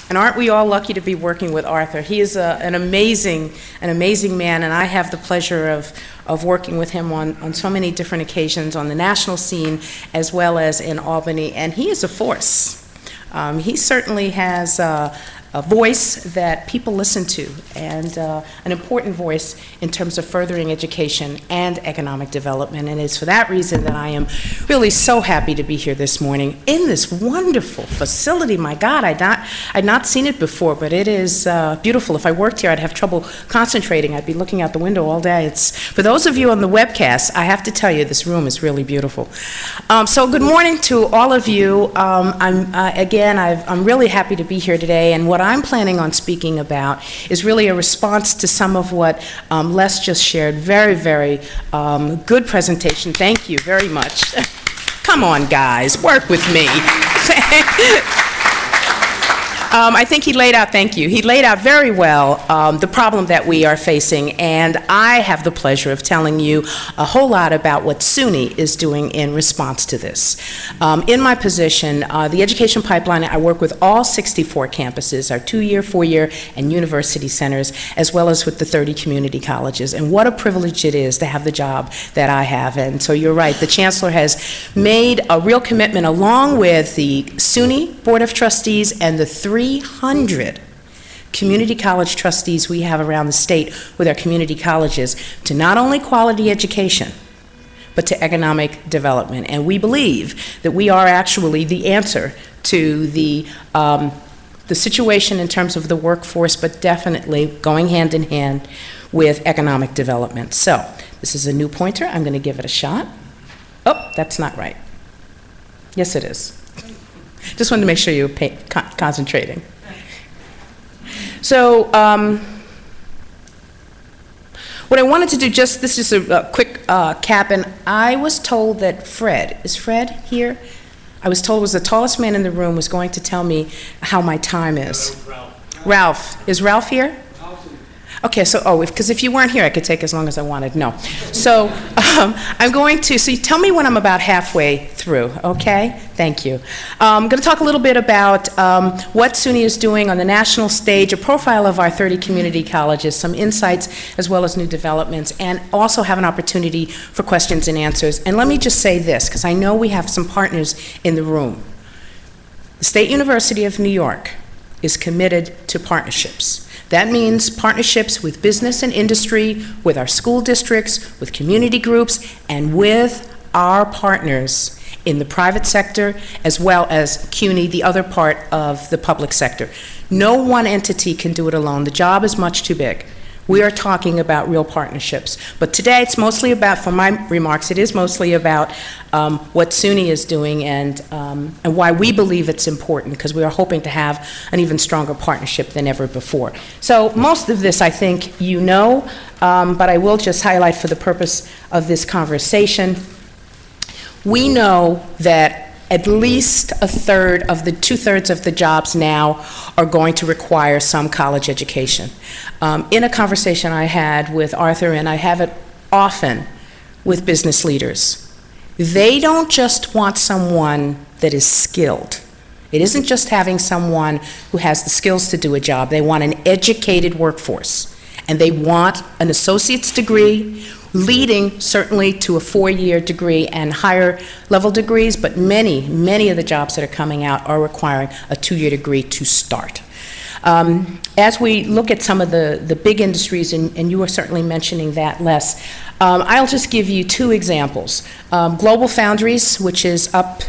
And aren't we all lucky to be working with Arthur? He is an amazing man, and I have the pleasure of working with him on so many different occasions on the national scene as well as in Albany, and he is a force. He certainly has a voice that people listen to, and an important voice in terms of furthering education and economic development. And it's for that reason that I am really so happy to be here this morning in this wonderful facility. My God, I'd not seen it before, but it is beautiful. If I worked here, I'd have trouble concentrating. I'd be looking out the window all day. For those of you on the webcast, I have to tell you, this room is really beautiful. So good morning to all of you. I'm really happy to be here today, and what I'm planning on speaking about is really a response to some of what Les just shared. Very, very good presentation. Thank you very much. Come on, guys, work with me. I think he laid out, thank you, he laid out very well the problem that we are facing, and I have the pleasure of telling you a whole lot about what SUNY is doing in response to this. In my position, the education pipeline, I work with all 64 campuses, our 2-year, 4-year, and university centers, as well as with the 30 community colleges, and what a privilege it is to have the job that I have. And so you're right, the Chancellor has made a real commitment, along with the SUNY Board of Trustees and the 300 community college trustees we have around the state with our community colleges, to not only quality education, but to economic development. And we believe that we are actually the answer to the situation in terms of the workforce, but definitely going hand in hand with economic development. So this is a new pointer. I'm going to give it a shot. Oh, that's not right. Yes, it is. Just wanted to make sure you were concentrating. So what I wanted to do, this is a quick cap, and I was told that Fred, is Fred here? I was told was the tallest man in the room, was going to tell me how my time is. Ralph. Is Ralph here? Okay, so, because if you weren't here, I could take as long as I wanted. No. So I'm going to, so you tell me when I'm about halfway through, okay? Thank you. I'm going to talk a little bit about what SUNY is doing on the national stage, a profile of our 30 community colleges, some insights as well as new developments, and also have an opportunity for questions and answers. And let me just say this, because I know we have some partners in the room. The State University of New York is committed to partnerships. That means partnerships with business and industry, with our school districts, with community groups, and with our partners in the private sector, as well as CUNY, the other part of the public sector. No one entity can do it alone. The job is much too big. We are talking about real partnerships. But today it's mostly about, for my remarks, it is mostly about what SUNY is doing and why we believe it's important, because we are hoping to have an even stronger partnership than ever before. So most of this I think you know, but I will just highlight for the purpose of this conversation. We know that at least two-thirds of the jobs now are going to require some college education. In a conversation I had with Arthur, and I have it often with business leaders, they don't just want someone that is skilled. It isn't just having someone who has the skills to do a job. They want an educated workforce, and they want an associate's degree, leading certainly to a 4-year degree and higher level degrees, but many of the jobs that are coming out are requiring a 2-year degree to start. As we look at some of the big industries, and you were certainly mentioning that, Les, I'll just give you 2 examples. Global Foundries, which is up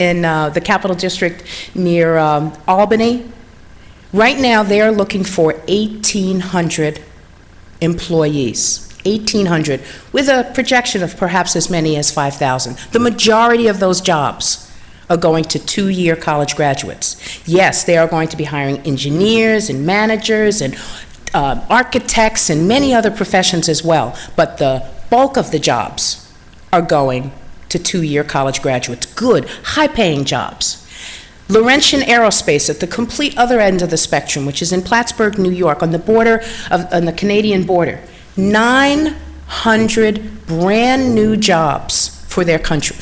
in the Capital District near Albany. Right now they are looking for 1,800 employees. 1,800, with a projection of perhaps as many as 5,000. The majority of those jobs are going to 2-year college graduates. Yes, they are going to be hiring engineers and managers and architects and many other professions as well, but the bulk of the jobs are going to 2-year college graduates. Good, high-paying jobs. Laurentian Aerospace at the complete other end of the spectrum, which is in Plattsburgh, New York, on the border on the Canadian border. 900 brand new jobs for their company.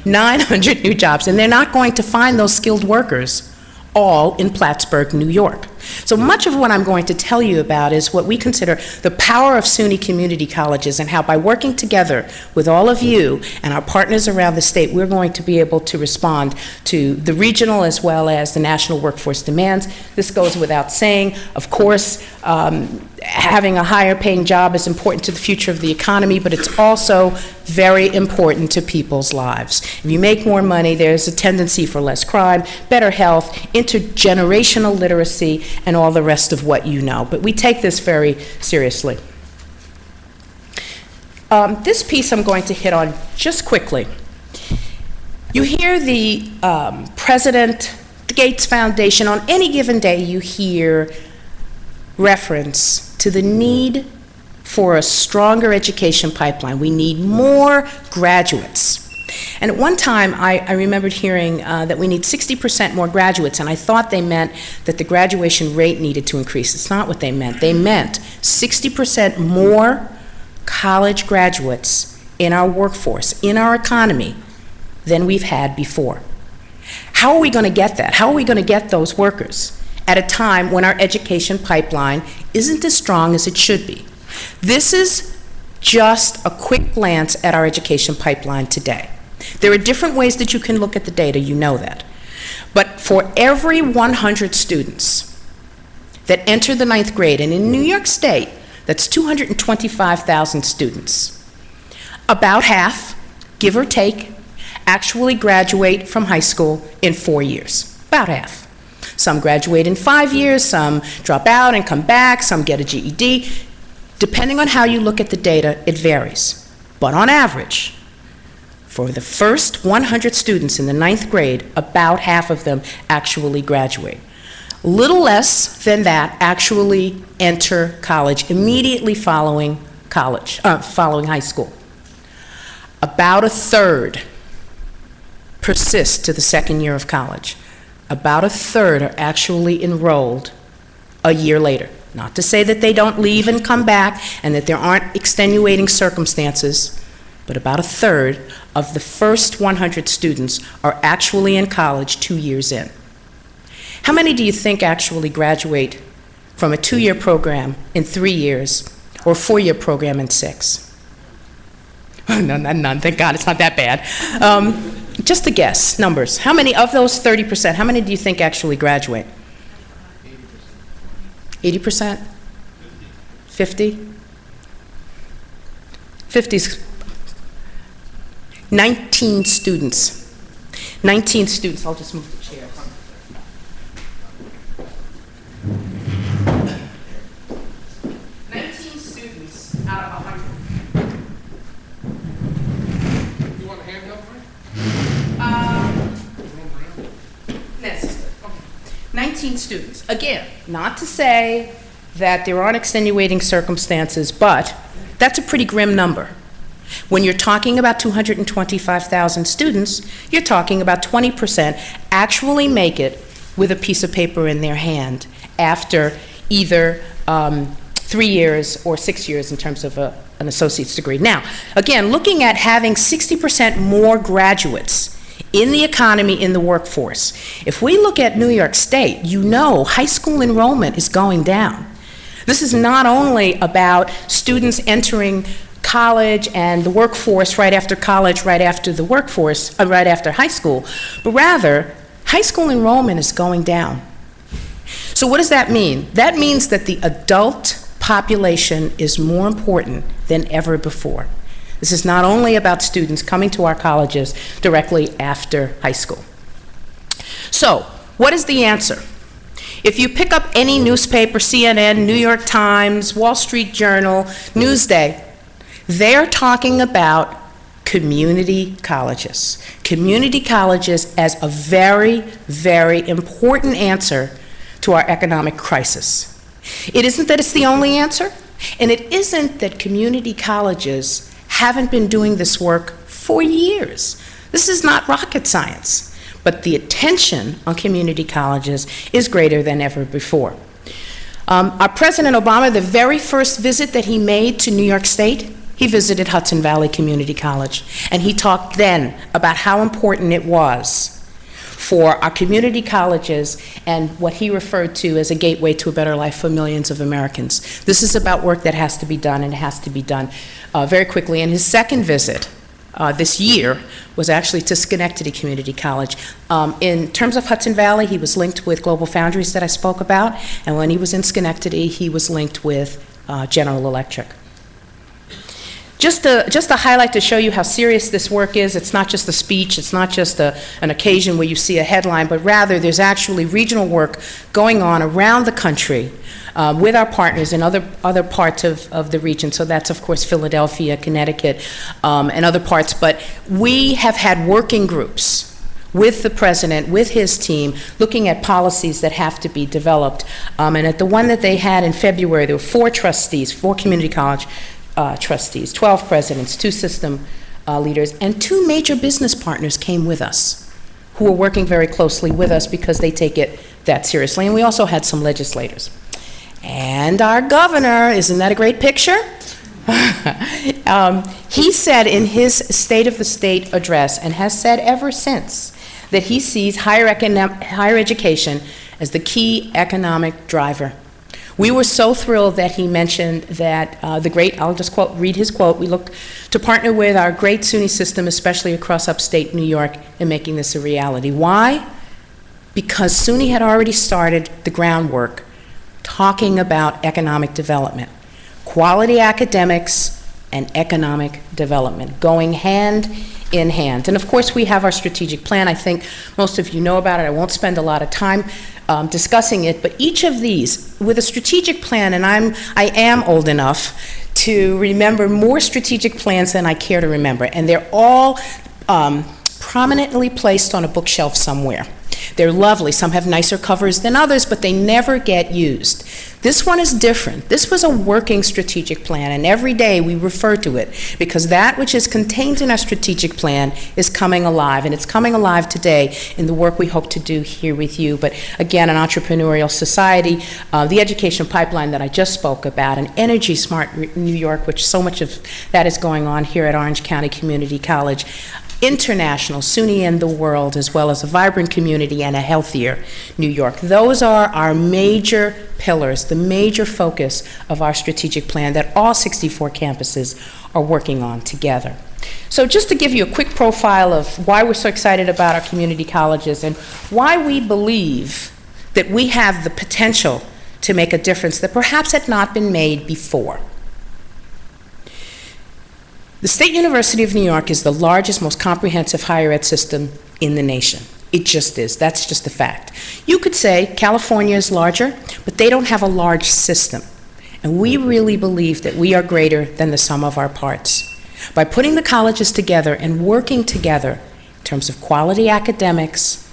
900 new jobs, and they're not going to find those skilled workers all in Plattsburgh, New York. So much of what I'm going to tell you about is what we consider the power of SUNY community colleges, and how by working together with all of you and our partners around the state, we're going to be able to respond to the regional as well as the national workforce demands. This goes without saying. Of course, having a higher paying job is important to the future of the economy, but it's also very important to people's lives. If you make more money, there's a tendency for less crime, better health, intergenerational literacy, and all the rest of what you know. But we take this very seriously. This piece I'm going to hit on just quickly. You hear the President, the Gates Foundation, on any given day you hear reference to the need for a stronger education pipeline. We need more graduates. And at one time, I remembered hearing that we need 60% more graduates, and I thought they meant that the graduation rate needed to increase. It's not what they meant. They meant 60% more college graduates in our workforce, in our economy, than we've had before. How are we going to get that? How are we going to get those workers at a time when our education pipeline isn't as strong as it should be? This is just a quick glance at our education pipeline today. There are different ways that you can look at the data, you know that. But for every 100 students that enter the 9th grade, and in New York State, that's 225,000 students, about half, give or take, actually graduate from high school in 4 years, about half. Some graduate in 5 years, some drop out and come back, some get a GED. Depending on how you look at the data, it varies. But on average, for the first 100 students in the 9th grade, about half of them actually graduate. A little less than that actually enter college immediately following college, following high school. About a third persist to the second year of college. About a third are actually enrolled a year later. Not to say that they don't leave and come back and that there aren't extenuating circumstances, but about a third of the first 100 students are actually in college 2 years in. How many do you think actually graduate from a 2-year program in 3 years or a 4-year program in 6? None, thank God, it's not that bad. Just a guess, numbers. How many of those 30%, how many do you think actually graduate? 80%? 50? 50's 19 students. 19 students. I'll just move the chairs. 19 students out of 100. You want a hand up, right? Necessary. Okay. 19 students. Again, not to say that there aren't extenuating circumstances, but that's a pretty grim number. When you're talking about 225,000 students, you're talking about 20% actually make it with a piece of paper in their hand after either 3 years or 6 years in terms of an associate's degree. Now, again, looking at having 60% more graduates in the economy, in the workforce, if we look at New York State, you know high school enrollment is going down. This is not only about students entering college and the workforce right after college, right after the workforce, right after high school, but rather, high school enrollment is going down. So what does that mean? That means that the adult population is more important than ever before. This is not only about students coming to our colleges directly after high school. So, what is the answer? If you pick up any newspaper, CNN, New York Times, Wall Street Journal, Newsday, they're talking about community colleges. Community colleges as a very, very important answer to our economic crisis. It isn't that it's the only answer, and it isn't that community colleges haven't been doing this work for years. This is not rocket science, but the attention on community colleges is greater than ever before. Our President Obama, the very first visit that he made to New York State, he visited Hudson Valley Community College, and he talked then about how important it was for our community colleges and what he referred to as a gateway to a better life for millions of Americans. This is about work that has to be done, and it has to be done very quickly. And his second visit this year was actually to Schenectady Community College. In terms of Hudson Valley, he was linked with Global Foundries that I spoke about, and when he was in Schenectady, he was linked with General Electric. Just a highlight to show you how serious this work is. It's not just a speech, it's not just an occasion where you see a headline, but rather there's actually regional work going on around the country with our partners in other parts of the region. So that's, of course, Philadelphia, Connecticut, and other parts. But we have had working groups with the president, with his team, looking at policies that have to be developed. And at the one that they had in February, there were 4 trustees, 4 community college trustees, 12 presidents, 2 system leaders, and 2 major business partners came with us, who are working very closely with us because they take it that seriously. And we also had some legislators. And our governor, isn't that a great picture? He said in his State of the State address, and has said ever since, that he sees higher education as the key economic driver. We were so thrilled that he mentioned that I'll just read his quote, we look to partner with our great SUNY system, especially across upstate New York, in making this a reality. Why? Because SUNY had already started the groundwork talking about economic development. Quality academics and economic development going hand in hand. And of course we have our strategic plan. I think most of you know about it. I won't spend a lot of time discussing it, but each of these with a strategic plan, and I am old enough to remember more strategic plans than I care to remember, and they're all prominently placed on a bookshelf somewhere. They're lovely. Some have nicer covers than others, but they never get used. This one is different. This was a working strategic plan, and every day we refer to it because that which is contained in our strategic plan is coming alive, and it's coming alive today in the work we hope to do here with you. But again, an entrepreneurial society, the education pipeline that I just spoke about, an energy smart New York, which so much of that is going on here at Orange County Community College, international, SUNY and the world, as well as a vibrant community and a healthier New York. Those are our major pillars, the major focus of our strategic plan that all 64 campuses are working on together. So just to give you a quick profile of why we're so excited about our community colleges and why we believe that we have the potential to make a difference that perhaps had not been made before. The State University of New York is the largest, most comprehensive higher ed system in the nation. It just is. That's just a fact. You could say California is larger, but they don't have a large system. And we really believe that we are greater than the sum of our parts. By putting the colleges together and working together in terms of quality academics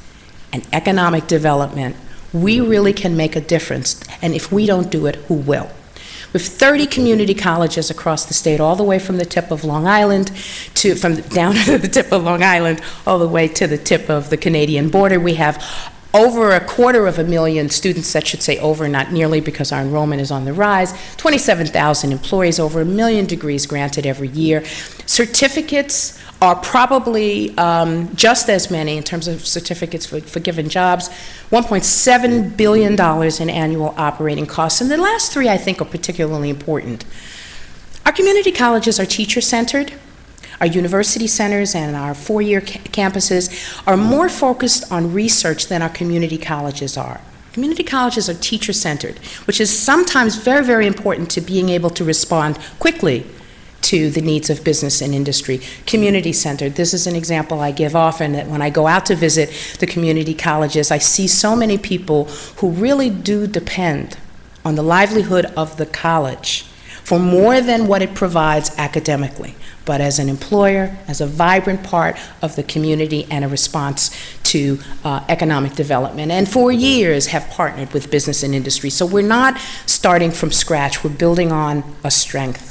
and economic development, we really can make a difference. And if we don't do it, who will? With 30 community colleges across the state, all the way from the tip of Long Island down to the tip of Long Island, all the way to the tip of the Canadian border. We have over 250,000 students, that should say over, not nearly, because our enrollment is on the rise, 27,000 employees, over 1 million degrees granted every year. Certificates are probably just as many in terms of certificates for given jobs, $1.7 billion in annual operating costs. And the last 3, I think, are particularly important. Our community colleges are teacher-centered. Our university centers and our 4-year campuses are more focused on research than our community colleges are. Community colleges are teacher-centered, which is sometimes very, very important to being able to respond quickly to the needs of business and industry. Community-centered. This is an example I give often, that when I go out to visit the community colleges, I see so many people who really do depend on the livelihood of the college for more than what it provides academically, but as an employer, as a vibrant part of the community and a response to economic development. And for years have partnered with business and industry. So we're not starting from scratch, we're building on a strength.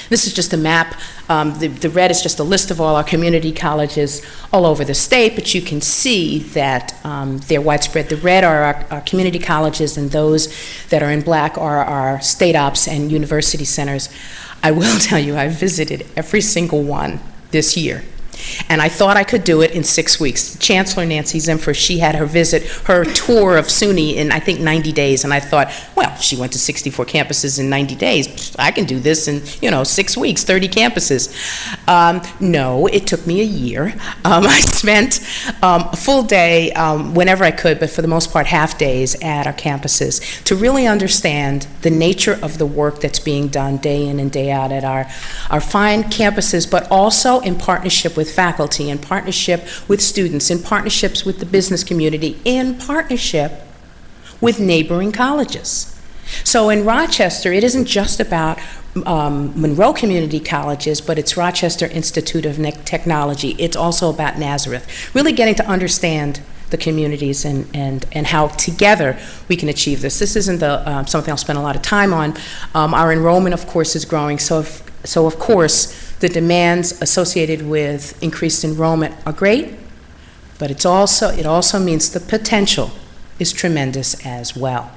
This is just a map. The red is just a list of all our community colleges all over the state, but you can see that they're widespread. The red are our community colleges, and those that are in black are our state ops and university centers. I will tell you, I visited every single one this year. And I thought I could do it in 6 weeks. Chancellor Nancy Zimfer, she had her tour of SUNY in, I think, 90 days. And I thought, well, she went to 64 campuses in 90 days. I can do this in, 6 weeks, 30 campuses. No, it took me a year. I spent a full day whenever I could, but for the most part, half days at our campuses to really understand the nature of the work that's being done day in and day out at our fine campuses, but also in partnership with faculty, in partnership with students, in partnerships with the business community, in partnership with neighboring colleges. So in Rochester, it isn't just about Monroe Community Colleges, but it's Rochester Institute of Technology. It's also about Nazareth. Really getting to understand the communities and how together we can achieve this. This isn't something I'll spend a lot of time on. Our enrollment, of course, is growing. So of course, the demands associated with increased enrollment are great, but it also means the potential is tremendous as well.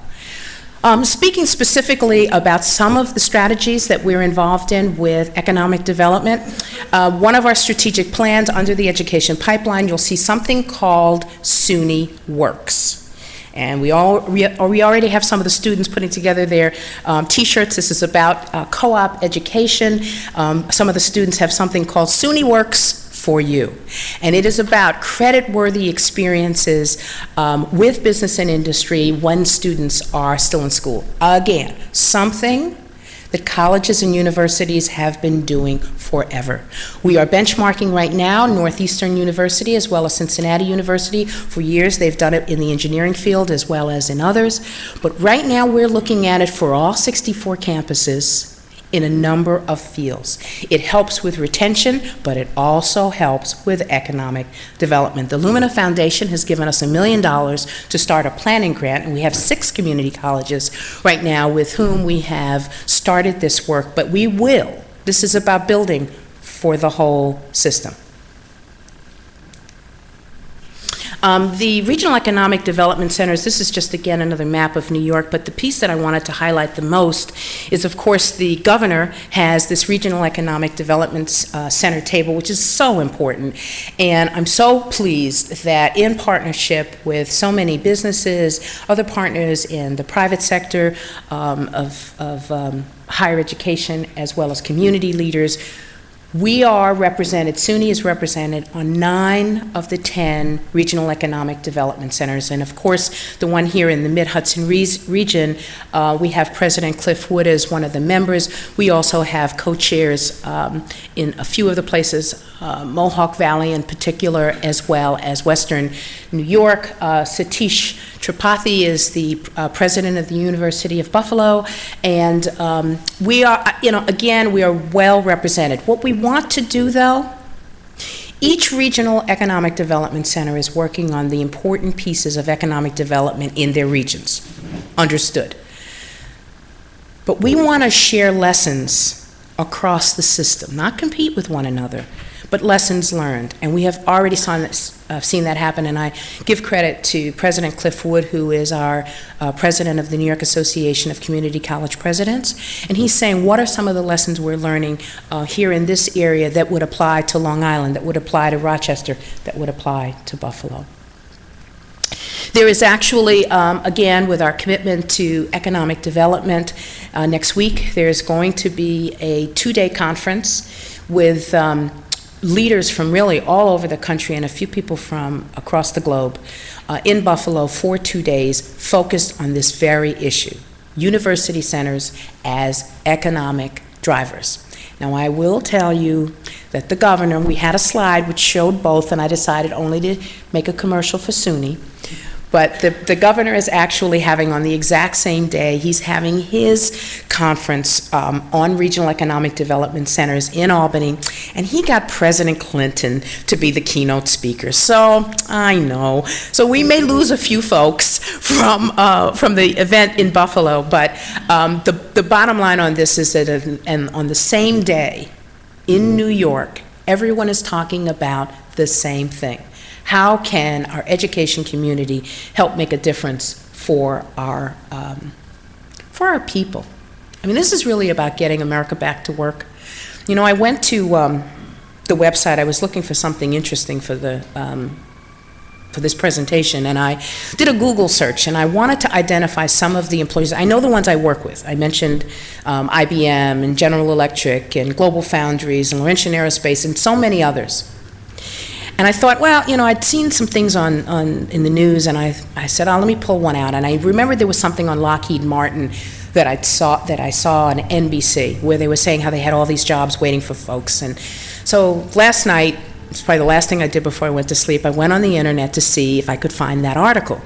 Speaking specifically about some of the strategies that we're involved in with economic development, one of our strategic plans under the education pipeline, you'll see something called SUNY Works. And we already have some of the students putting together their t-shirts. This is about co-op education. Some of the students have something called SUNY Works for you. And it is about credit-worthy experiences with business and industry when students are still in school. Again, something that colleges and universities have been doing forever. We are benchmarking right now Northeastern University as well as Cincinnati University. For years they've done it in the engineering field as well as in others. But right now we're looking at it for all 64 campuses in a number of fields. It helps with retention, but it also helps with economic development. The Lumina Foundation has given us $1 million to start a planning grant, and we have 6 community colleges right now with whom we have started this work, but we will. This is about building for the whole system. The Regional Economic Development Centers, this is just again another map of New York, but the piece that I wanted to highlight the most is, of course, the governor has this Regional Economic Development Center table, which is so important. And I'm so pleased that in partnership with so many businesses, other partners in the private sector of higher education, as well as community leaders, we are represented, SUNY is represented on 9 of the 10 regional economic development centers. And of course, the one here in the Mid-Hudson region, we have President Cliff Wood as one of the members. We also have co-chairs in a few of the places, Mohawk Valley in particular, as well as Western New York. Satish Tripathi is the president of the University of Buffalo. And we are, again, we are well represented. What we want to do, though, each regional economic development center is working on the important pieces of economic development in their regions. Understood. But we want to share lessons across the system, not compete with one another, but lessons learned. And we have already seen that happen, and I give credit to President Cliff Wood, who is our president of the New York Association of Community College Presidents, and he's saying, what are some of the lessons we're learning here in this area that would apply to Long Island, that would apply to Rochester, that would apply to Buffalo? There is actually, again, with our commitment to economic development, next week there's going to be a 2-day conference with leaders from really all over the country and a few people from across the globe in Buffalo for 2 days focused on this very issue, university centers as economic drivers. Now, I will tell you that the governor, we had a slide which showed both, and I decided only to make a commercial for SUNY. But the governor is actually having, on the exact same day, he's having his conference on regional economic development centers in Albany, and he got President Clinton to be the keynote speaker. So I know. So we may lose a few folks from the event in Buffalo, but the bottom line on this is that on the same day in New York, everyone is talking about the same thing. How can our education community help make a difference for our people? I mean, this is really about getting America back to work. You know, I went to the website, I was looking for something interesting for the for this presentation, and I did a Google search, and I wanted to identify some of the employers. I know the ones I work with. I mentioned IBM and General Electric and Global Foundries and Laurentian Aerospace and so many others. And I thought, well, you know, I'd seen some things in the news, and I said, oh, let me pull one out. And I remembered there was something on Lockheed Martin that I saw on NBC, where they were saying how they had all these jobs waiting for folks. And so last night, it's probably the last thing I did before I went to sleep, I went on the internet to see if I could find that article.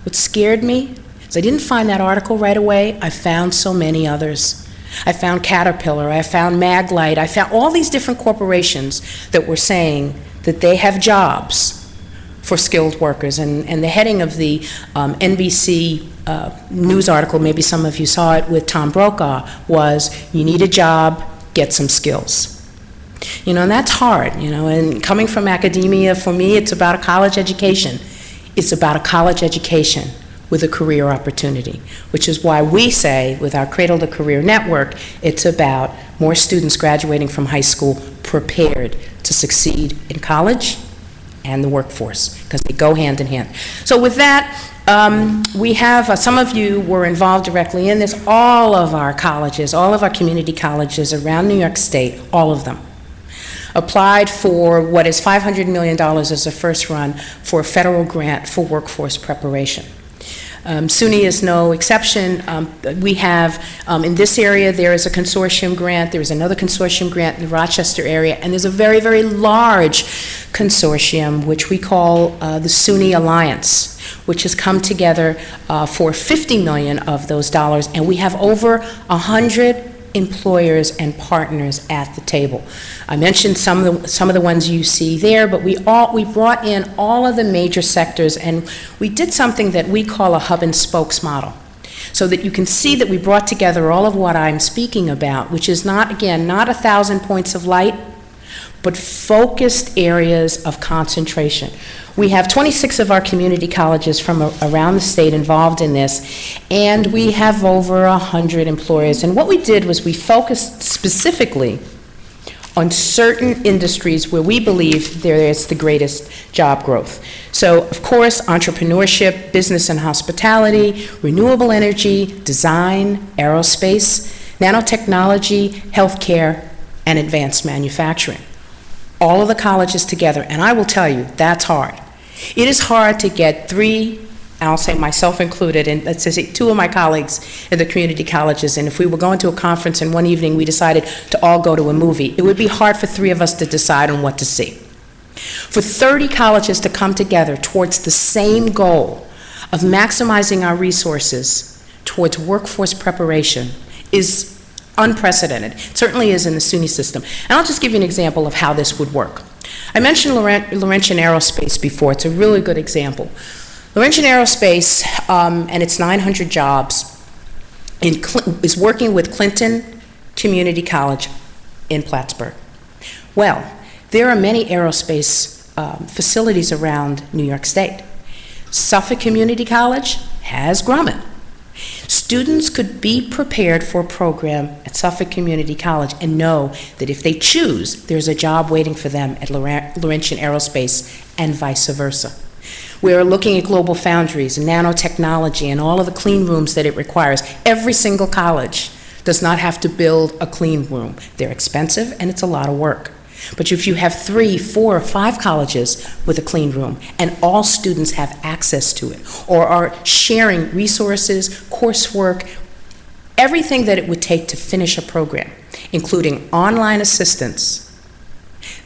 What scared me is I didn't find that article right away. I found so many others. I found Caterpillar, I found Maglite, I found all these different corporations that were saying that they have jobs for skilled workers. And the heading of the NBC news article, maybe some of you saw it with Tom Brokaw, was, you need a job, get some skills. You know, and that's hard, you know, and coming from academia, for me, it's about a college education. It's about a college education with a career opportunity, which is why we say, with our Cradle to Career Network, it's about more students graduating from high school prepared to succeed in college and the workforce, because they go hand in hand. So with that, we have, some of you were involved directly in this. All of our colleges, all of our community colleges around New York State, all of them, applied for what is $500 million as a first run for a federal grant for workforce preparation. SUNY is no exception. We have, in this area, there is a consortium grant, there is another consortium grant in the Rochester area, and there's a very, very large consortium, which we call the SUNY Alliance, which has come together for $50 million of those dollars, and we have over 100 employers and partners at the table. I mentioned some of the ones you see there, but we brought in all of the major sectors, and we did something that we call a hub and spokes model, so that you can see that we brought together all of what I'm speaking about, which is not 1,000 points of light, but focused areas of concentration. We have 26 of our community colleges from around the state involved in this, and we have over 100 employers. And what we did was we focused specifically on certain industries where we believe there is the greatest job growth. So, of course, entrepreneurship, business and hospitality, renewable energy, design, aerospace, nanotechnology, healthcare, and advanced manufacturing. All of the colleges together, and I will tell you, that's hard. It is hard to get three, I'll say myself included, and let's say two of my colleagues in the community colleges, and if we were going to a conference and one evening we decided to all go to a movie, it would be hard for three of us to decide on what to see. For 30 colleges to come together towards the same goal of maximizing our resources towards workforce preparation is unprecedented. It certainly is in the SUNY system. And I'll just give you an example of how this would work. I mentioned Laurentian Aerospace before. It's a really good example. Laurentian Aerospace and its 900 jobs is working with Clinton Community College in Plattsburgh. Well, there are many aerospace facilities around New York State. Suffolk Community College has Grumman. Students could be prepared for a program at Suffolk Community College and know that if they choose, there's a job waiting for them at Laurentian Aerospace and vice versa. We're looking at Global Foundries and nanotechnology and all of the clean rooms that it requires. Every single college does not have to build a clean room. They're expensive and it's a lot of work. But if you have 3, 4, or 5 colleges with a clean room and all students have access to it or are sharing resources, coursework, everything that it would take to finish a program, including online assistance,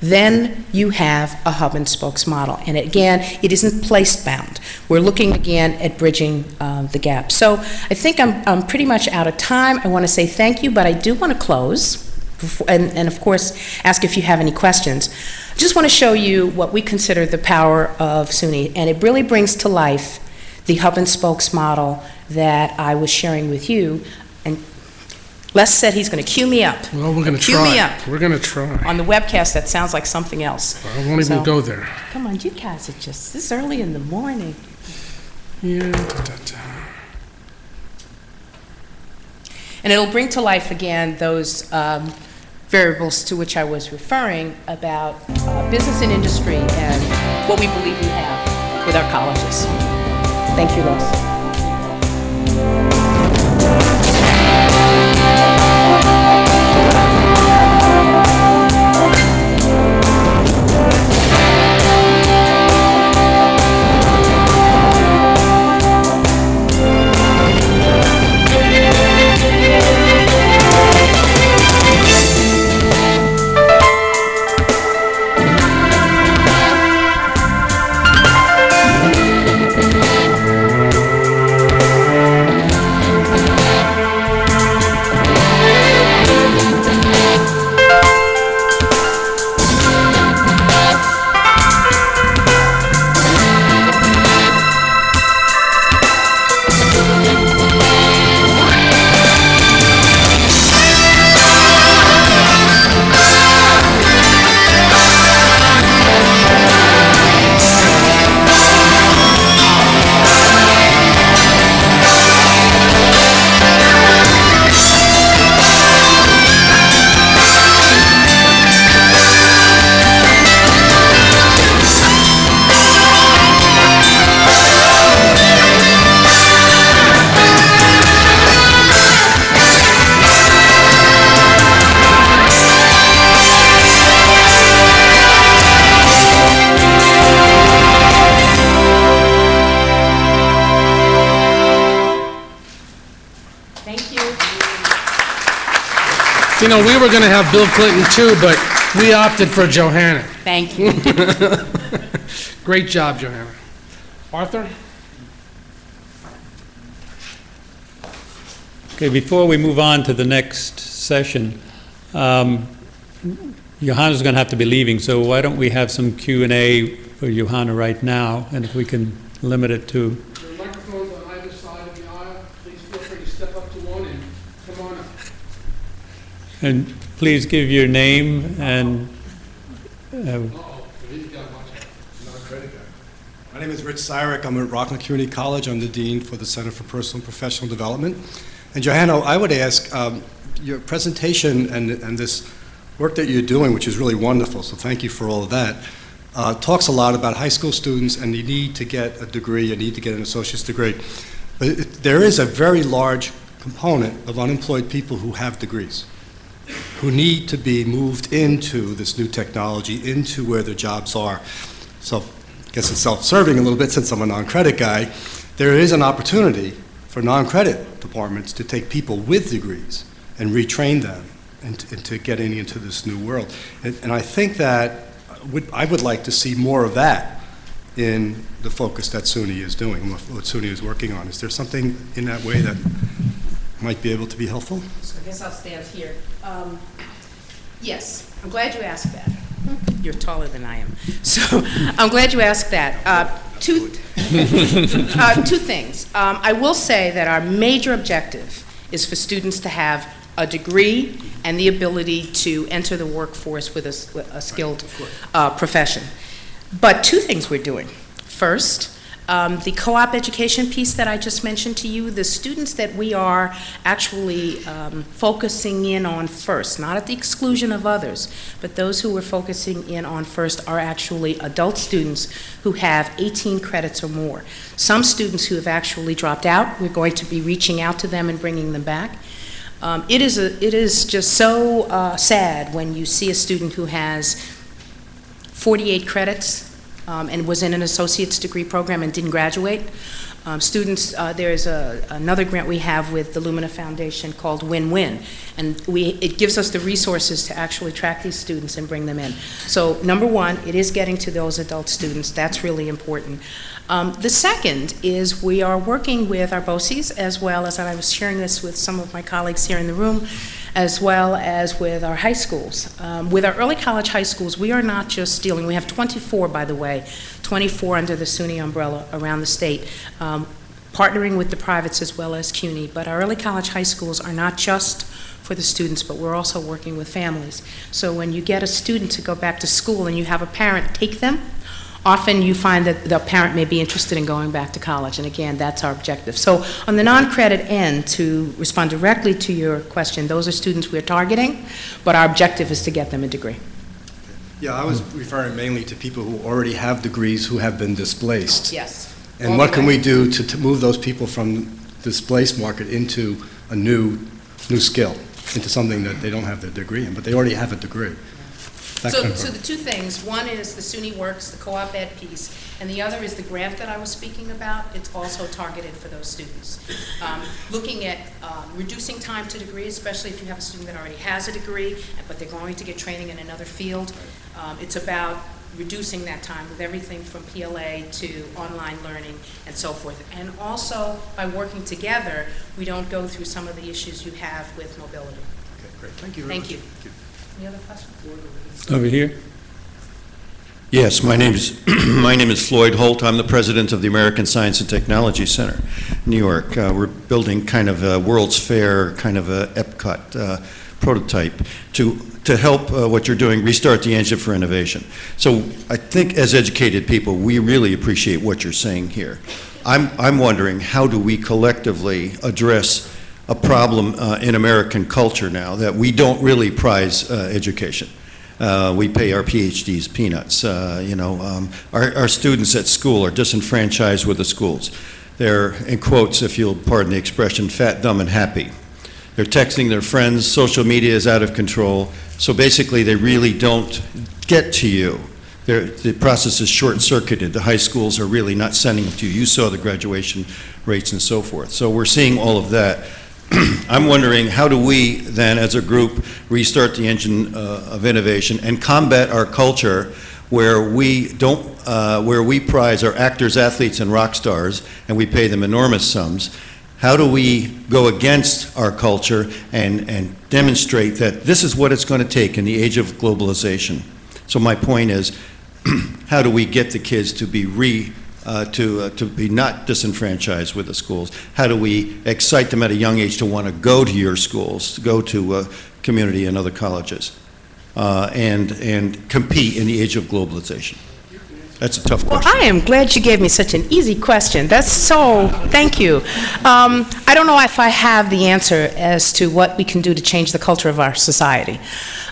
then you have a hub and spokes model. And again, it isn't place-bound. We're looking again at bridging the gap. So I think I'm pretty much out of time. I want to say thank you, but I do want to close. And of course, ask if you have any questions. I just want to show you what we consider the power of SUNY, and it really brings to life the hub and spokes model that I was sharing with you. And Les said he's going to cue me up. Well, we're going to try. Cue me up. We're going to try. On the webcast, that sounds like something else. I won't even go there. Come on, you guys are just this early in the morning. Yeah. And it'll bring to life again those variables to which I was referring about business and industry and what we believe we have with our colleges. Thank you, Ross. You know, we were going to have Bill Clinton too, but we opted for Johanna. Thank you. Great job, Johanna. Arthur? Okay, before we move on to the next session, Johanna's going to have to be leaving, so why don't we have some Q&A for Johanna right now, and if we can limit it to... The microphones on either side of the aisle. Please feel free to step up to one and come on up. And please give your name and... My name is Rich Syrick. I'm at Rockland Community College. I'm the Dean for the Center for Personal and Professional Development. And Johanna, I would ask, your presentation and this work that you're doing, which is really wonderful, so thank you for all of that, talks a lot about high school students and the need to get a degree, you need to get an associate's degree. But there is a very large component of unemployed people who have degrees, who need to be moved into this new technology, into where their jobs are. So I guess it's self-serving a little bit since I'm a non-credit guy. There is an opportunity for non-credit departments to take people with degrees and retrain them into getting into this new world. And I think that I would like to see more of that in the focus that SUNY is doing, what SUNY is working on. Is there something in that way that might be able to be helpful? So I guess I'll stand here. Yes, I'm glad you asked that. You're taller than I am. So I'm glad you asked that. Two things. I will say that our major objective is for students to have a degree and the ability to enter the workforce with a skilled profession. But two things we're doing. First, the co-op education piece that I just mentioned to you, the students that we are actually focusing in on first, not at the exclusion of others, but those who we're focusing in on first are actually adult students who have 18 credits or more. Some students who have actually dropped out, we're going to be reaching out to them and bringing them back. It is just so sad when you see a student who has 48 credits and was in an associate's degree program and didn't graduate. Students, there's another grant we have with the Lumina Foundation called Win-Win, and it gives us the resources to actually track these students and bring them in. So number one, it is getting to those adult students. That's really important. The second is we are working with our BOCES, as well as, and I was sharing this with some of my colleagues here in the room, as well as with our high schools. With our early college high schools, we are not just dealing, we have 24, by the way, 24 under the SUNY umbrella around the state, partnering with the privates as well as CUNY. But our early college high schools are not just for the students, but we're also working with families. So when you get a student to go back to school and you have a parent take them often you find that the parent may be interested in going back to college, and again, that's our objective. So on the non-credit end, to respond directly to your question, those are students we're targeting, but our objective is to get them a degree. Yeah, I was referring mainly to people who already have degrees who have been displaced. Yes. And what can we do to move those people from displaced market into a new skill, into something that they don't have their degree in, but they already have a degree? So the two things, one is the SUNY Works, the co-op ed piece, and the other is the grant that I was speaking about. It's also targeted for those students. Looking at reducing time to degree, especially if you have a student that already has a degree, but they're going to get training in another field. It's about reducing that time with everything from PLA to online learning and so forth. And also, by working together, we don't go through some of the issues you have with mobility. Okay, great. Thank you very much. Thank you. Any other questions? Over here. Yes, my name is Floyd Holt. I'm the president of the American Science and Technology Center, New York. We're building kind of a World's Fair, kind of a Epcot prototype to help what you're doing, restart the engine for innovation. So I think as educated people, we really appreciate what you're saying here. I'm wondering, how do we collectively address a problem in American culture now that we don't really prize education? We pay our PhDs peanuts. Our students at school are disenfranchised with the schools. They're, in quotes, if you'll pardon the expression, fat, dumb, and happy. They're texting their friends. Social media is out of control. So basically, they really don't get to you. The process is short-circuited. The high schools are really not sending them to you. You saw the graduation rates and so forth. So we're seeing all of that. I'm wondering, how do we then, as a group, restart the engine of innovation and combat our culture where we prize our actors, athletes, and rock stars, and we pay them enormous sums? How do we go against our culture and demonstrate that this is what it's going to take in the age of globalization? So my point is, how do we get the kids to be to be not disenfranchised with the schools? How do we excite them at a young age to want to go to your schools, to go to community and other colleges, and compete in the age of globalization? That's a tough question. Well, I am glad you gave me such an easy question. That's so, thank you. I don't know if I have the answer as to what we can do to change the culture of our society.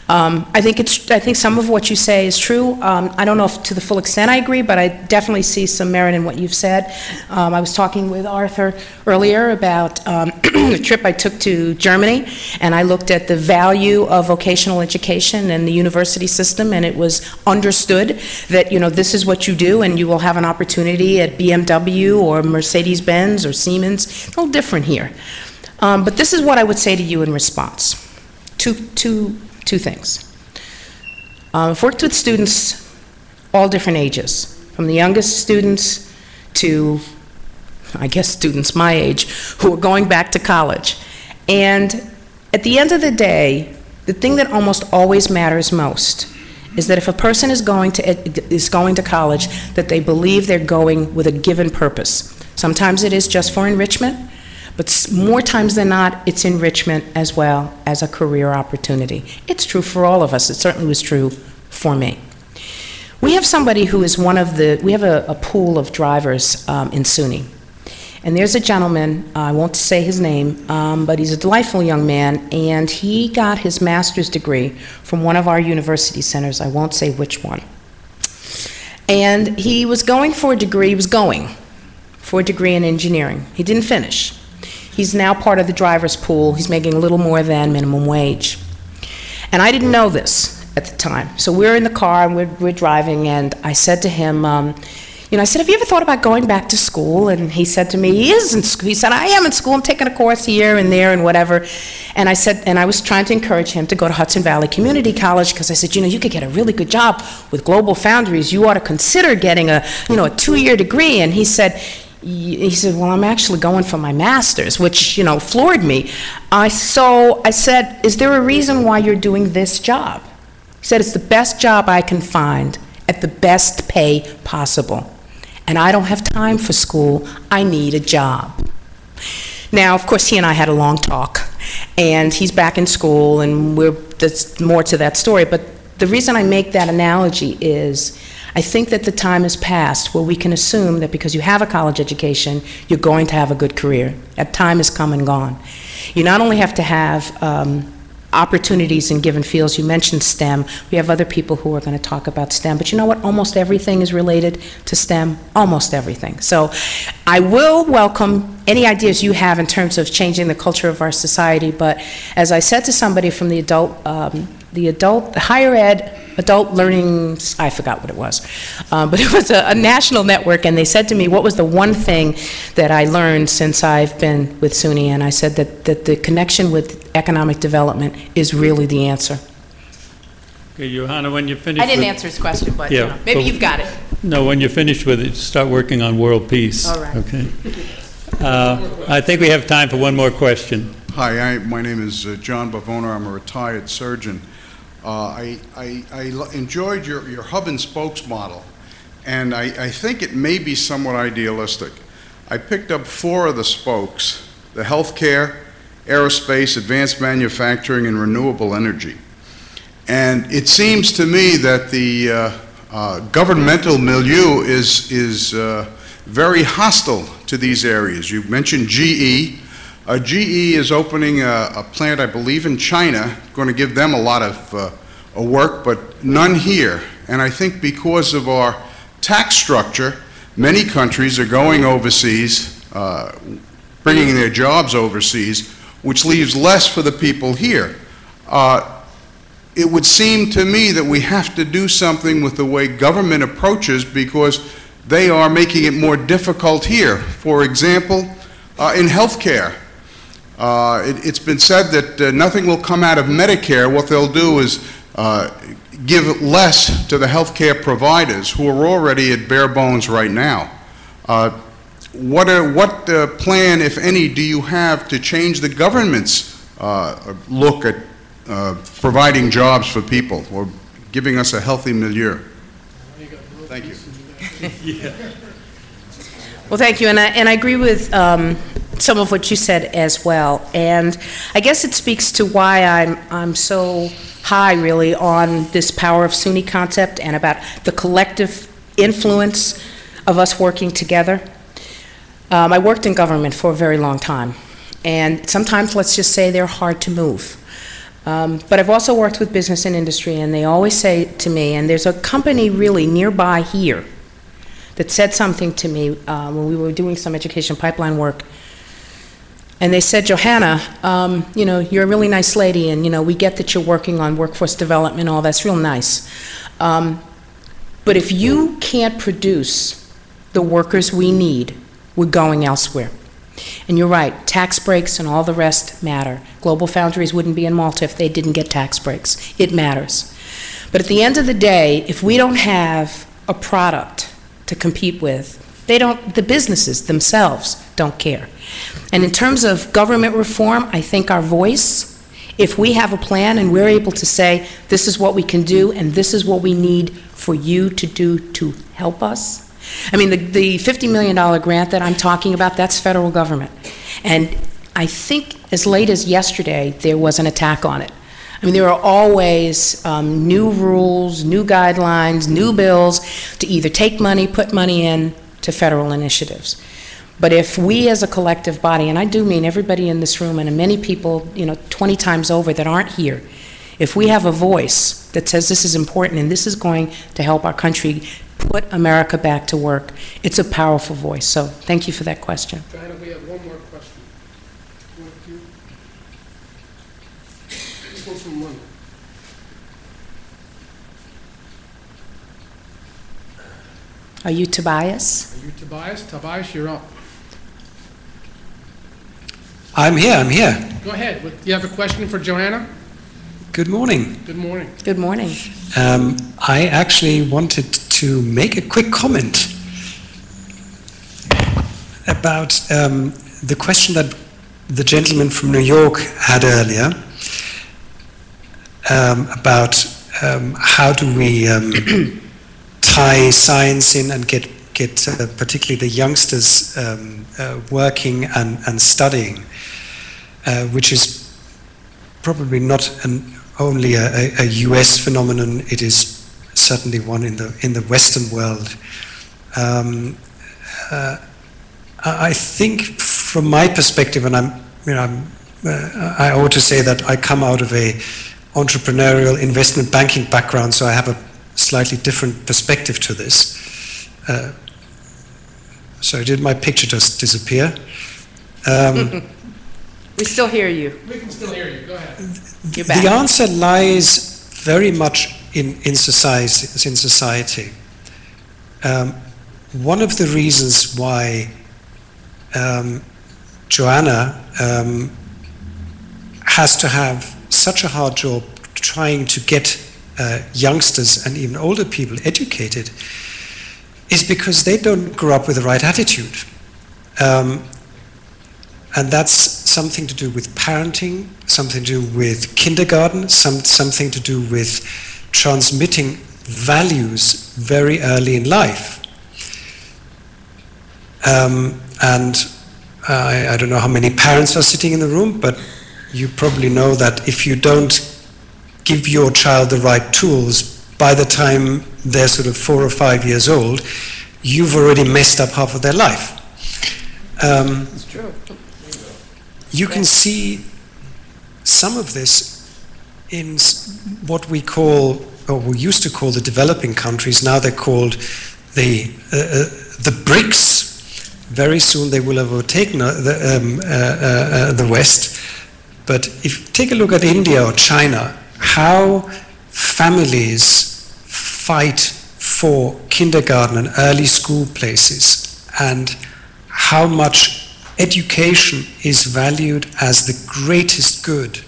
I think some of what you say is true. I don't know if to the full extent I agree, but I definitely see some merit in what you've said. I was talking with Arthur earlier about the trip I took to Germany, and I looked at the value of vocational education and the university system, and it was understood that, this is what you do, and you will have an opportunity at BMW or Mercedes-Benz or Siemens. It's a little different here. But this is what I would say to you in response. Two things. I've worked with students all different ages, from the youngest students to, I guess, students my age who are going back to college. And at the end of the day, the thing that almost always matters most is that if a person is going to college, that they believe they're going with a given purpose. Sometimes it is just for enrichment, but more times than not, it's enrichment as well as a career opportunity. It's true for all of us. It certainly was true for me. We have somebody who is we have a pool of drivers in SUNY. And there's a gentleman, I won't say his name, but he's a delightful young man, and he got his master's degree from one of our university centers. I won't say which one. And he was going for a degree, in engineering. He didn't finish. He's now part of the driver's pool. He's making a little more than minimum wage. And I didn't know this at the time. So we're in the car and we're driving, and I said to him, I said, have you ever thought about going back to school? And he said to me, he is in school. He said, I am in school. I'm taking a course here and there and whatever. And I said, and I was trying to encourage him to go to Hudson Valley Community College, because I said, you could get a really good job with Global Foundries. You ought to consider getting a 2-year degree. And he said, well, I'm actually going for my master's, which, floored me. So I said, is there a reason why you're doing this job? He said, it's the best job I can find at the best pay possible. And I don't have time for school. I need a job. Now, of course, he and I had a long talk, and he's back in school, and there's more to that story. But The reason I make that analogy is I think that the time has passed where we can assume that because you have a college education, you're going to have a good career. That time is come and gone. You not only have to have opportunities in given fields. You mentioned STEM. We have other people who are going to talk about STEM, but you know what? Almost everything is related to STEM, almost everything. So I will welcome any ideas you have in terms of changing the culture of our society, but as I said to somebody from the higher ed, adult learning, I forgot what it was, but it was a national network, and they said to me, what was the one thing that I learned since I've been with SUNY? And I said that the connection with economic development is really the answer. Okay, Johanna, when you finish I didn't with, answer his question, but Yeah, you know, maybe but- you've got it. No, when you're finished with it, start working on world peace. All right. Okay. I think we have time for one more question. Hi, my name is John Bavona. I'm a retired surgeon. I enjoyed your hub and spokes model, and I think it may be somewhat idealistic. I picked up 4 of the spokes: the healthcare, aerospace, advanced manufacturing, and renewable energy. And it seems to me that the governmental milieu is very hostile to these areas. You mentioned GE. GE is opening a plant, I believe, in China, going to give them a lot of work, but none here. And I think because of our tax structure, many countries are going overseas, bringing their jobs overseas, which leaves less for the people here. It would seem to me that we have to do something with the way government approaches, because they are making it more difficult here. For example, in healthcare, it's been said that nothing will come out of Medicare. What they'll do is give less to the healthcare providers who are already at bare bones right now. What plan, if any, do you have to change the government's look at providing jobs for people, or giving us a healthy milieu? Thank you. Well, thank you, and I agree with some of what you said as well. And I guess it speaks to why I'm so high, really, on this power of SUNY concept and about the collective influence of us working together. I worked in government for a very long time, and sometimes, let's just say, they're hard to move. But I've also worked with business and industry, and they always say to me, and there's a company really nearby here that said something to me when we were doing some education pipeline work. And they said, Johanna, you know, you're a really nice lady, and, you know, we get that you're working on workforce development and all that's real nice. But if you can't produce the workers we need, we're going elsewhere. And you're right, tax breaks and all the rest matter. Global Foundries wouldn't be in Malta if they didn't get tax breaks. It matters. But at the end of the day, if we don't have a product to compete with, the businesses themselves don't care. And in terms of government reform, I think our voice, if we have a plan and we're able to say, this is what we can do and this is what we need for you to do to help us. I mean, the $50 million grant that I'm talking about, that's federal government. And I think as late as yesterday, there was an attack on it. I mean, there are always new rules, new guidelines, new bills to either take money, put money in to federal initiatives. But if we as a collective body, and I do mean everybody in this room and many people, you know, 20 times over that aren't here, if we have a voice that says this is important and this is going to help our country put America back to work, it's a powerful voice. So thank you for that question. Johanna, we have one more question. This one's from London. Are you Tobias? Are you Tobias? Tobias, you're up. I'm here. Go ahead. You have a question for Johanna? Good morning. Good morning. Good morning. I actually wanted to make a quick comment about the question that the gentleman from New York had earlier about how do we tie science in and get particularly the youngsters working and studying, which is probably not only a US phenomenon. It is certainly one in the Western world. I think, from my perspective, and I ought to say that I come out of a entrepreneurial investment banking background, so I have a slightly different perspective to this. So did my picture just disappear? We still hear you. We can still hear you. Go ahead. You're back. The answer lies very much in society. One of the reasons why Johanna has to have such a hard job trying to get youngsters and even older people educated is because they don't grow up with the right attitude. And that's something to do with parenting, something to do with kindergarten, something to do with transmitting values very early in life. And I don't know how many parents are sitting in the room, but you probably know that if you don't give your child the right tools by the time they're sort of 4 or 5 years old, you've already messed up half of their life. It's true. You can see some of this in what we call, or we used to call, the developing countries. Now they're called the BRICS. Very soon they will have overtaken the West. But if you take a look at India or China, how families fight for kindergarten and early school places, and how much education is valued as the greatest good.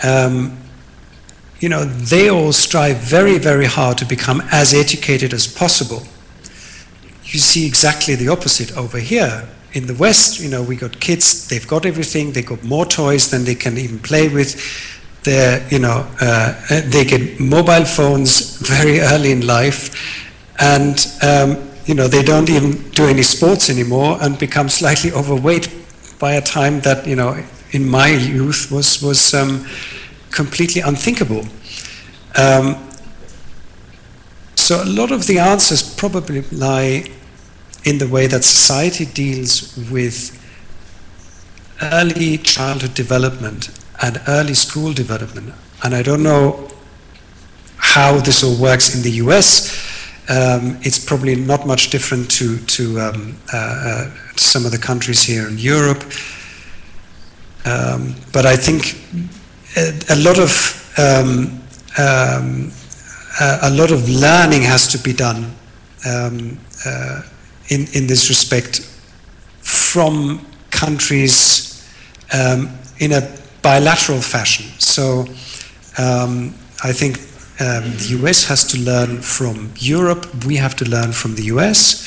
You know, they all strive very, very hard to become as educated as possible. You see exactly the opposite over here. In the West, you know, we got kids, they've got everything, they got more toys than they can even play with. They're, you know, they get mobile phones very early in life, and you know, they don't even do any sports anymore and become slightly overweight by a time that, you know, in my youth was completely unthinkable. So a lot of the answers probably lie in the way that society deals with early childhood development and early school development. And I don't know how this all works in the US. It's probably not much different to some of the countries here in Europe. But I think a lot of learning has to be done in this respect from countries in a bilateral fashion. So I think the US has to learn from Europe, we have to learn from the US,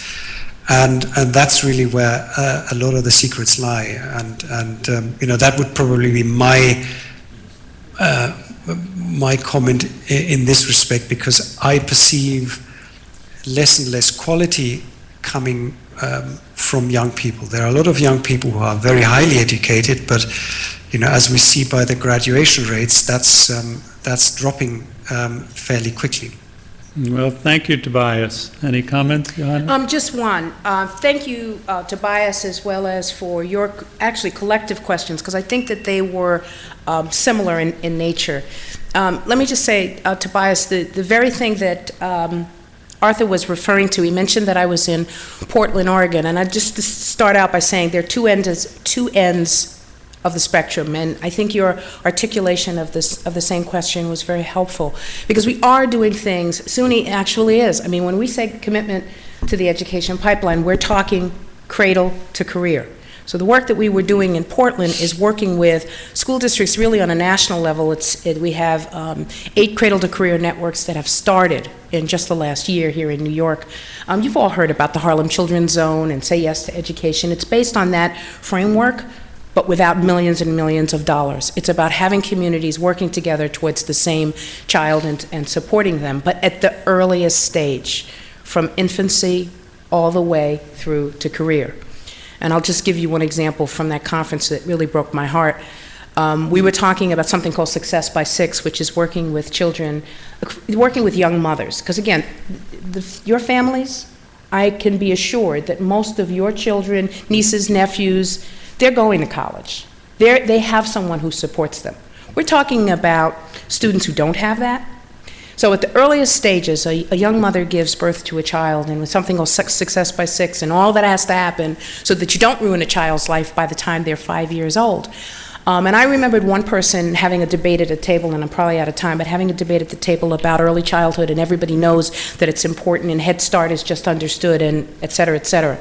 and that's really where a lot of the secrets lie. And you know, that would probably be my comment in this respect, because I perceive less and less quality coming from young people. There are a lot of young people who are very highly educated, but you know, as we see by the graduation rates, that's dropping fairly quickly. Well, thank you, Tobias. Any comments, Johanna? Just one. Thank you, Tobias, as well as for your actually collective questions, because I think that they were similar in nature. Let me just say, Tobias, the very thing that Arthur was referring to, he mentioned that I was in Portland, Oregon, and I just to start out by saying there are two ends of the spectrum, and I think your articulation of the same question was very helpful, because we are doing things. SUNY actually is. I mean, when we say commitment to the education pipeline, we're talking cradle to career. So the work that we were doing in Portland is working with school districts really on a national level. We have 8 cradle to career networks that have started in just the last year here in New York. You've all heard about the Harlem Children's Zone and Say Yes to Education. It's based on that framework, but without millions and millions of dollars. It's about having communities working together towards the same child and supporting them, but at the earliest stage, from infancy all the way through to career. And I'll just give you one example from that conference that really broke my heart. we were talking about something called Success by Six, which is working with children, working with young mothers. Because again, your families, I can be assured that most of your children, nieces, nephews, they're going to college. They have someone who supports them. We're talking about students who don't have that. So at the earliest stages, a young mother gives birth to a child, and with something called Success by Six, and all that has to happen so that you don't ruin a child's life by the time they're 5 years old. And I remembered one person having a debate at a table, and I'm probably out of time, but having a debate at the table about early childhood, and everybody knows that it's important, and Head Start is just understood, and et cetera, et cetera.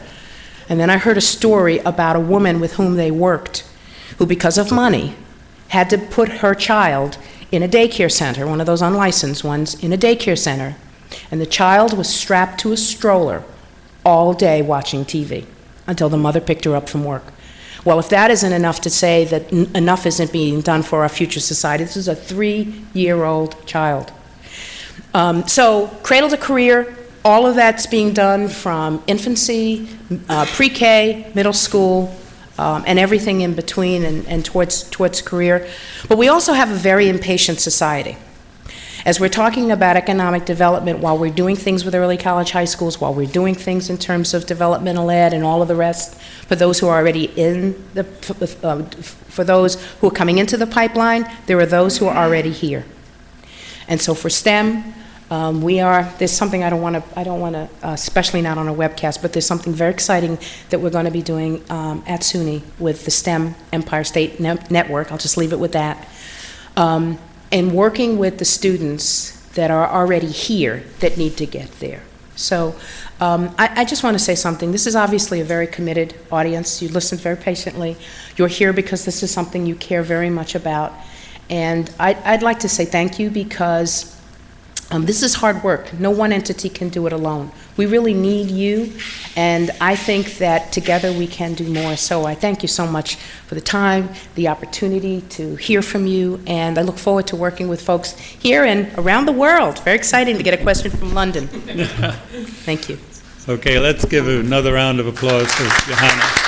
And then I heard a story about a woman with whom they worked, who because of money had to put her child in a daycare center, one of those unlicensed ones, in a daycare center. And the child was strapped to a stroller all day watching TV until the mother picked her up from work. Well, if that isn't enough to say that enough isn't being done for our future society, this is a 3-year-old child. So cradle to career, all of that's being done from infancy, pre-K, middle school, and everything in between and towards career. But we also have a very impatient society. As we're talking about economic development, while we're doing things with early college high schools, while we're doing things in terms of developmental ed and all of the rest, for those who are already in the, for those who are coming into the pipeline, there are those who are already here. And so for STEM, there's something I don't want to, especially not on a webcast, but there's something very exciting that we're going to be doing at SUNY with the STEM Empire State Network. I'll just leave it with that. And working with the students that are already here that need to get there. So I just want to say something. This is obviously a very committed audience. You listened very patiently. You're here because this is something you care very much about. And I'd like to say thank you because this is hard work. No one entity can do it alone. We really need you, and I think that together we can do more. So I thank you so much for the time, the opportunity to hear from you, and I look forward to working with folks here and around the world. Very exciting to get a question from London. Thank you. Okay, let's give another round of applause for Johanna.